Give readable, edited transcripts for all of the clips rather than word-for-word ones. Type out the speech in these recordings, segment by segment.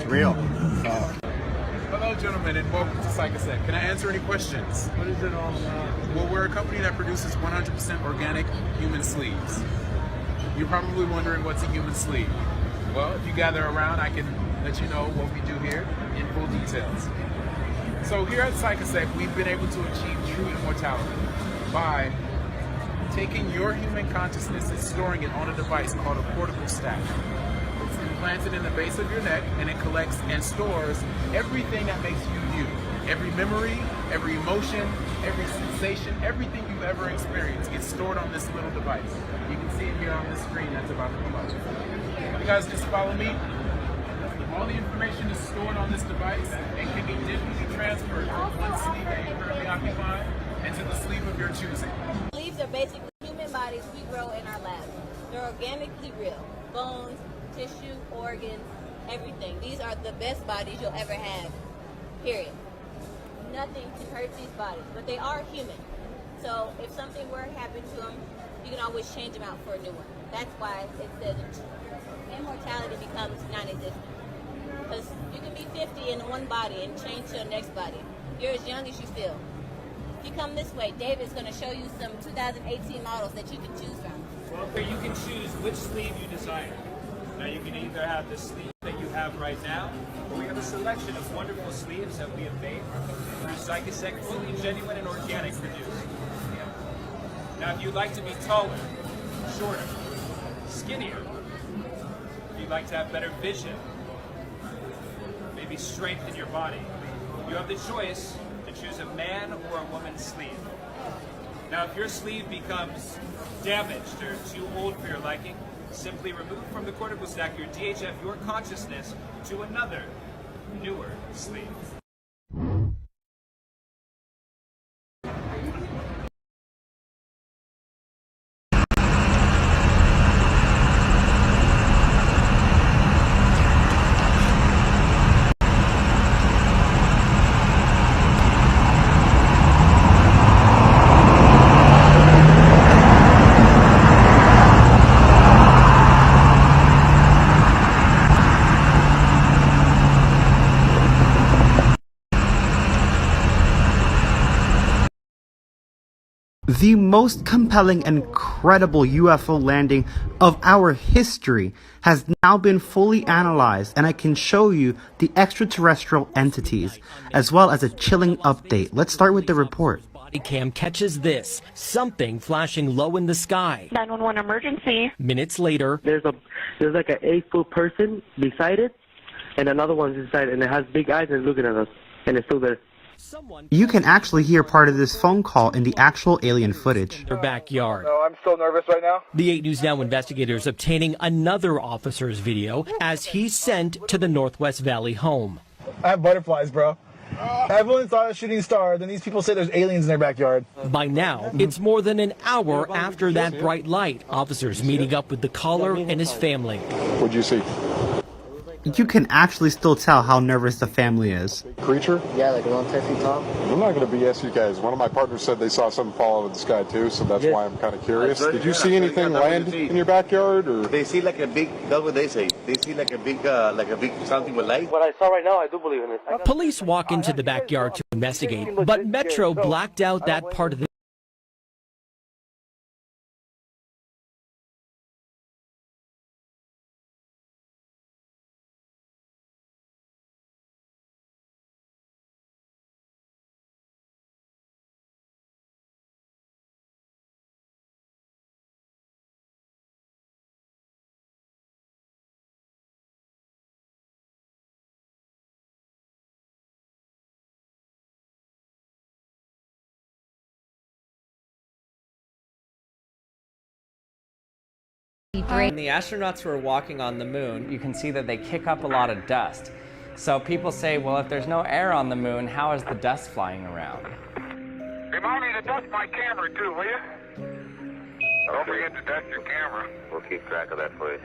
real. Hello, gentlemen, and welcome to Psychosec. Can I answer any questions? What is it all about? Well, we're a company that produces 100% organic human sleeves. You're probably wondering what's a human sleeve. Well, if you gather around, I can let you know what we do here in full details. So here at Psychosec, we've been able to achieve true immortality by taking your human consciousness and storing it on a device called a cortical stack. It's implanted in the base of your neck, and it collects and stores everything that makes you you. Every memory, every emotion, every sensation, everything you've ever experienced gets stored on this little device. You can see it here on this screen that's about to come up. You guys just follow me. All the information is stored on this device and can be digitally transferred from one sleeve that you currently occupy into the sleeve of your choosing. Sleeves are basically human bodies we grow in our lab. They're organically real. Bones, tissue, organs, everything. These are the best bodies you'll ever have, period. Nothing can hurt these bodies, but they are human. So if something were to happen to them, you can always change them out for a new one. That's why it says immortality becomes non-existent. Because you can be 50 in one body and change to the next body. You're as young as you feel. If you come this way, David's going to show you some 2018 models that you can choose from. Well, you can choose which sleeve you desire. Now you can either have the sleeve that you have right now, or we have a selection of wonderful sleeves that we have made through Psychosec, fully genuine and organic produced. Now if you'd like to be taller, shorter, skinnier, if you'd like to have better vision, maybe strength in your body, you have the choice to choose a man or a woman's sleeve. Now, if your sleeve becomes damaged or too old for your liking, simply remove from the cortical stack your DHF, your consciousness, to another, newer sleeve. The most compelling and credible UFO landing of our history has now been fully analyzed, and I can show you the extraterrestrial entities, as well as a chilling update. Let's start with the report. Body cam catches this, something flashing low in the sky. 911 emergency. Minutes later, There's like an 8-foot person beside it, and another one's inside, and it has big eyes and it's looking at us, and it's still there. You can actually hear part of this phone call in the actual alien footage. their backyard. No, I'm still nervous right now. The 8 News Now investigators obtaining another officer's video as he's sent to the Northwest Valley home. I have butterflies, bro. Everyone saw a shooting star, then these people say there's aliens in their backyard. By now, it's more than an hour after that bright light. Officers meeting up with the caller and his family. What'd you see? You can actually still tell how nervous the family is. Creature? Yeah, like around 10 feet tall. I'm not going to BS you guys. One of my partners said they saw something fall out of the sky too, so that's why I'm kind of curious. Did you see anything land in your backyard, or? They see like a big, that's what they say. They see like a big something with light. What I saw right now, I do believe in it. Police walk into the backyard to investigate, but Metro blacked out that part of the When the astronauts were walking on the moon, you can see that they kick up a lot of dust. So people say, well, if there's no air on the moon, how is the dust flying around? Remind me to dust my camera too, will you? Don't forget to dust your camera. We'll keep track of that for you,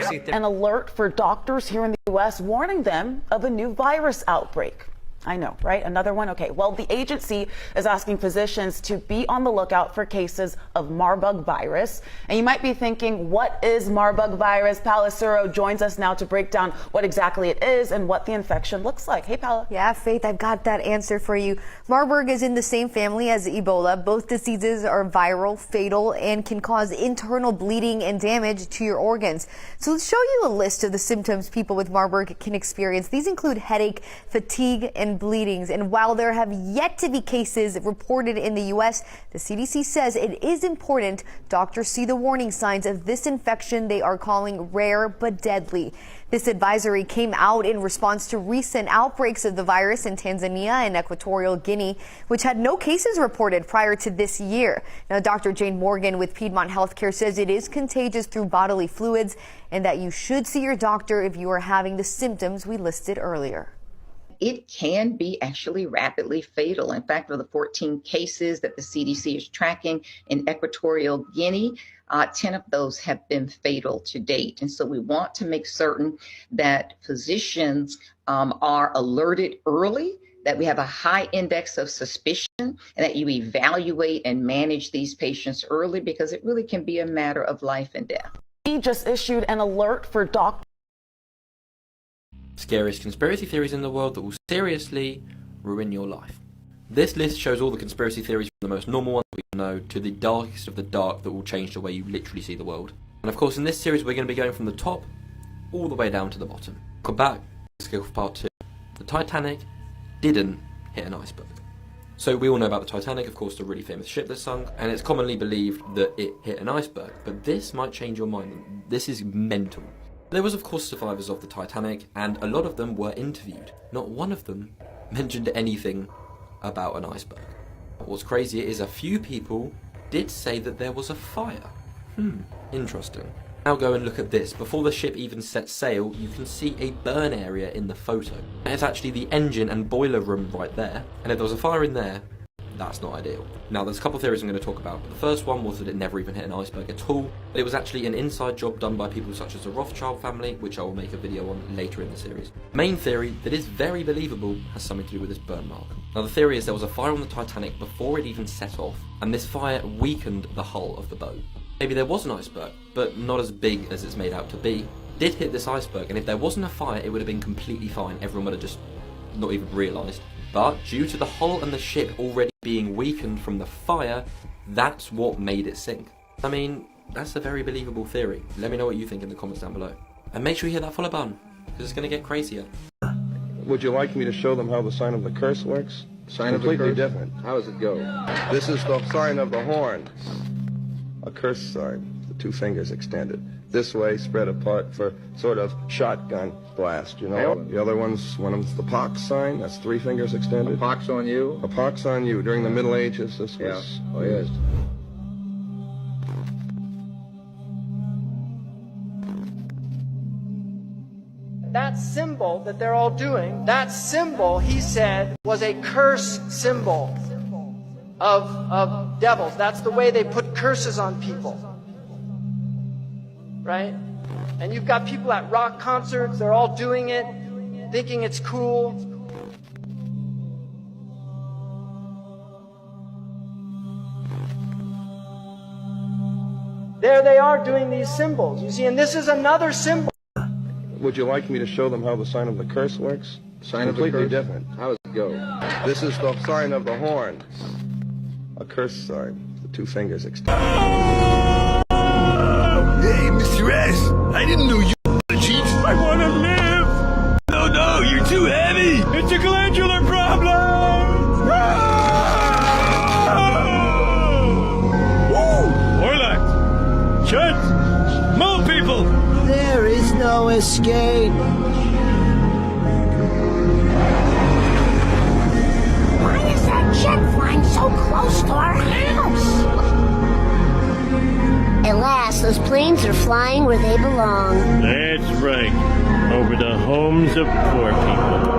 see. An alert for doctors here in the U.S. warning them of a new virus outbreak. I know, right? Another one? Okay. Well, the agency is asking physicians to be on the lookout for cases of Marburg virus. And you might be thinking, what is Marburg virus? Paula Suro joins us now to break down what exactly it is and what the infection looks like. Hey, Paula. Yeah, Faith, I've got that answer for you. Marburg is in the same family as Ebola. Both diseases are viral, fatal, and can cause internal bleeding and damage to your organs. So let's show you a list of the symptoms people with Marburg can experience. These include headache, fatigue, and bleedings. And while there have yet to be cases reported in the U.S., the CDC says it is important doctors see the warning signs of this infection they are calling rare but deadly. This advisory came out in response to recent outbreaks of the virus in Tanzania and Equatorial Guinea, which had no cases reported prior to this year. Now, Dr. Jane Morgan with Piedmont Healthcare says it is contagious through bodily fluids and that you should see your doctor if you are having the symptoms we listed earlier. It can be actually rapidly fatal. In fact, of the 14 cases that the CDC is tracking in Equatorial Guinea, 10 of those have been fatal to date. And so we want to make certain that physicians are alerted early, that we have a high index of suspicion, and that you evaluate and manage these patients early, because it really can be a matter of life and death. We just issued an alert for doctors. Scariest conspiracy theories in the world that will seriously ruin your life. This list shows all the conspiracy theories from the most normal ones we know to the darkest of the dark that will change the way you literally see the world. And of course, in this series we're going to be going from the top all the way down to the bottom. Come back, let's go for part 2. The Titanic didn't hit an iceberg. So we all know about the Titanic, of course, the really famous ship that sunk, and it's commonly believed that it hit an iceberg. But this might change your mind. This is mental. There was of course survivors of the Titanic, and a lot of them were interviewed. Not one of them mentioned anything about an iceberg. But what's crazier is a few people did say that there was a fire. Interesting. Now go and look at this. Before the ship even set sail, you can see a burn area in the photo. And it's actually the engine and boiler room right there, and if there was a fire in there, that's not ideal. Now, there's a couple of theories I'm going to talk about. The first one was that it never even hit an iceberg at all, but it was actually an inside job done by people such as the Rothschild family, which I will make a video on later in the series. Main theory that is very believable has something to do with this burn mark. Now, the theory is there was a fire on the Titanic before it even set off, and this fire weakened the hull of the boat. Maybe there was an iceberg, but not as big as it's made out to be. It did hit this iceberg, and if there wasn't a fire, it would have been completely fine. Everyone would have just not even realised. But due to the hull and the ship already being weakened from the fire, that's what made it sink. I mean, that's a very believable theory. Let me know what you think in the comments down below. And make sure you hit that follow button, because it's going to get crazier. Would you like me to show them how the sign of the curse works? Sign of the curse? Completely different. How does it go? This is the sign of the horn. A curse sign, the 2 fingers extended. This way, spread apart for sort of shotgun blast, you know? The other one of them's the pox sign, that's 3 fingers extended. A pox on you? A pox on you. During the Middle Ages, this was... Yeah. Oh, yes. That symbol that they're all doing, that symbol, he said, was a curse symbol of devils. That's the way they put curses on people. Right? And you've got people at rock concerts, they're all doing it, thinking it's cool. There they are doing these symbols, you see, and this is another symbol. Would you like me to show them how the sign of the curse works? Sign of the curse? Completely different. How does it go? This is the sign of the horn. A curse sign, the 2 fingers extended. Hey, Mr. S, I didn't know you were a cheat. I want to live! No, you're too heavy. It's a glandular problem! Orlac! Shut! Move, people! There is no escape. Why is that jet flying so close to our house? At last, those planes are flying where they belong. That's right. Over the homes of poor people.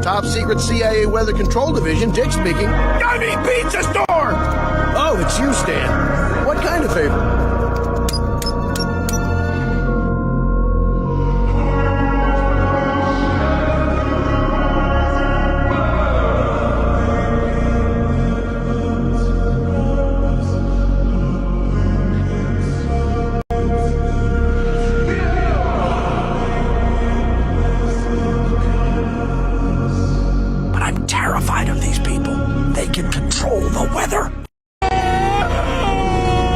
Top secret CIA Weather Control Division, Dick speaking. I mean pizza store! Oh, it's you, Stan. What kind of favor? control the weather.